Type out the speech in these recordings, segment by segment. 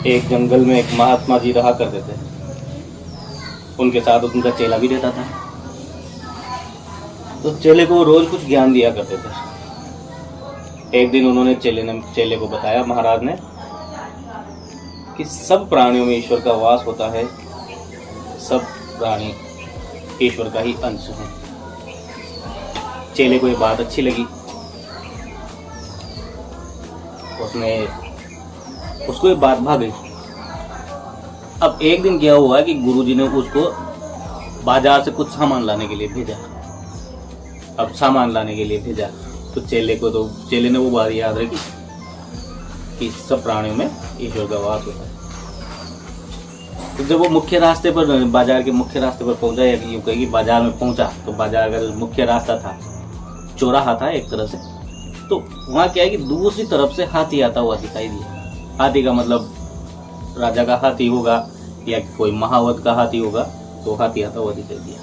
एक जंगल में एक महात्मा जी रहा करते थे। उनके साथ उनका चेला भी रहता था। तो चेले को रोज कुछ ज्ञान दिया करते थे। एक दिन उन्होंने चेले को बताया, महाराज ने, कि सब प्राणियों में ईश्वर का वास होता है, सब प्राणी ईश्वर का ही अंश है। चेले को ये बात अच्छी लगी। उसको ये बात भा गई। अब एक दिन क्या हुआ कि गुरुजी ने उसको बाजार से कुछ सामान लाने के लिए भेजा। अब सामान लाने के लिए भेजा तो चेले ने वो बात याद रखी कि सब प्राणियों में ईश्वर का वास होता है। तो जब वो मुख्य रास्ते पर, बाजार के मुख्य रास्ते पर पहुंचा, या यूं कहें कि बाजार में पहुंचा, तो बाजार का मुख्य रास्ता था, चौराहा था एक तरह से। तो वहाँ क्या है कि दूसरी तरफ से हाथी आता हुआ दिखाई दिया। हाथी का मतलब राजा का हाथी होगा या कोई महावत का हाथी होगा, तो हाथी आता हुआ दिखाई दिया।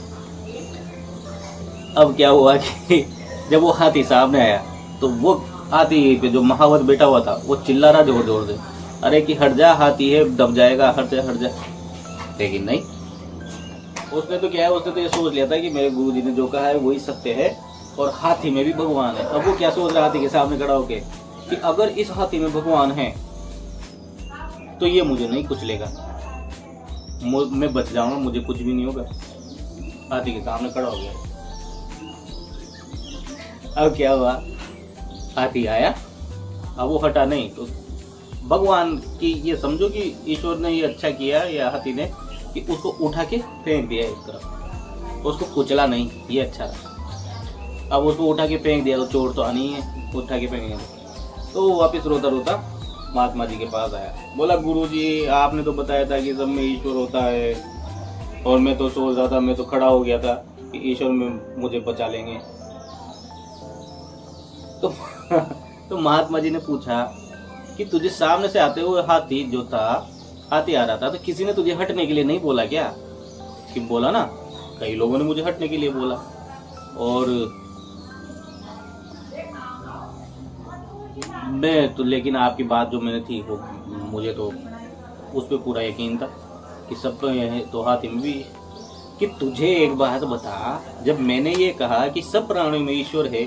अब क्या हुआ कि जब वो हाथी सामने आया तो वो हाथी पे जो महावत बैठा हुआ था वो चिल्ला रहा जोर जोर से, अरे कि हट जा, हाथी है, दब जाएगा, हट जा हट जा। लेकिन नहीं, उसने तो क्या है, उसने तो ये सोच लिया था कि मेरे गुरुजी ने जो कहा है वही सत्य है और हाथी में भी भगवान है। अब वो क्या सोच रहा, हाथी के सामने खड़ा होके, कि अगर इस हाथी में भगवान है तो ये मुझे नहीं कुचलेगा, मैं बच जाऊंगा, मुझे कुछ भी नहीं होगा। हाथी के सामने खड़ा हो गया। अब क्या हुआ, हाथी आया, अब वो हटा नहीं, तो भगवान की ये समझो कि ईश्वर ने ये अच्छा किया, या हाथी ने, कि उसको उठा के फेंक दिया एक तरफ, उसको कुचला नहीं, ये अच्छा रहा। अब उसको उठा के फेंक दिया तो चोट तो आनी है, उठा के फेंक दिया। तो वो वापिस रोता रोता महात्मा जी के पास आया, बोला, गुरुजी आपने तो बताया था कि सब में ईश्वर होता है, और मैं तो सोच रहा था, मैं तो खड़ा हो गया था कि ईश्वर में मुझे बचा लेंगे। तो महात्मा जी ने पूछा कि तुझे सामने से आते हुए हाथी जो था, हाथी आ रहा था, तो किसी ने तुझे हटने के लिए नहीं बोला क्या? कि बोला ना, कई लोगों ने मुझे हटने के लिए बोला, और मैं तो, लेकिन आपकी बात जो मैंने थी वो मुझे तो उस पर पूरा यकीन था कि सब तो हाथी में भी। कि तुझे एक बात बता, जब मैंने ये कहा कि सब प्राणियों में ईश्वर है,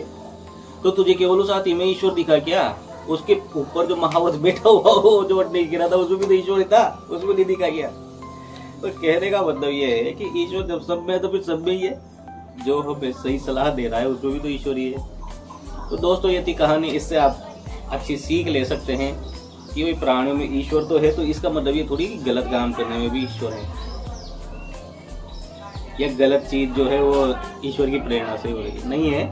तो तुझे केवल उस हाथी में ईश्वर दिखा क्या? उसके ऊपर जो महावत बैठा हुआ वो जो नहीं गिरा था, उसमें भी तो ईश्वर था, उसमें नहीं दिखा गया। तो कहने का मतलब ये है कि ईश्वर जब सब में है तो फिर सब में ही है, जो हमें सही सलाह दे रहा है उसमें भी तो ईश्वर ही है। तो दोस्तों, ये थी कहानी। इससे आप अच्छी सीख ले सकते हैं कि वही प्राणियों में ईश्वर तो है, तो इसका मतलब ये थोड़ी कि गलत काम करने में भी ईश्वर है, या गलत चीज जो है वो ईश्वर की प्रेरणा से हो रही नहीं है।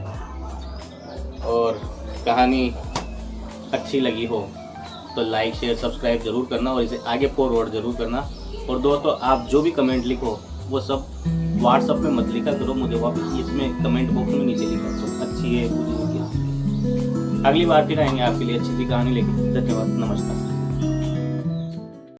और कहानी अच्छी लगी हो तो लाइक शेयर सब्सक्राइब जरूर करना, और इसे आगे फॉरवर्ड जरूर करना। और दोस्तों, आप जो भी कमेंट लिखो वो सब व्हाट्सएप में मत लिखा करो, मुझे वापस इसमें कमेंट बॉक्स में नीचे लिखा करो, अच्छी है बुरी है। अगली बार फिर आएंगे आपके लिए अच्छी सी कहानी लेके। धन्यवाद, नमस्कार।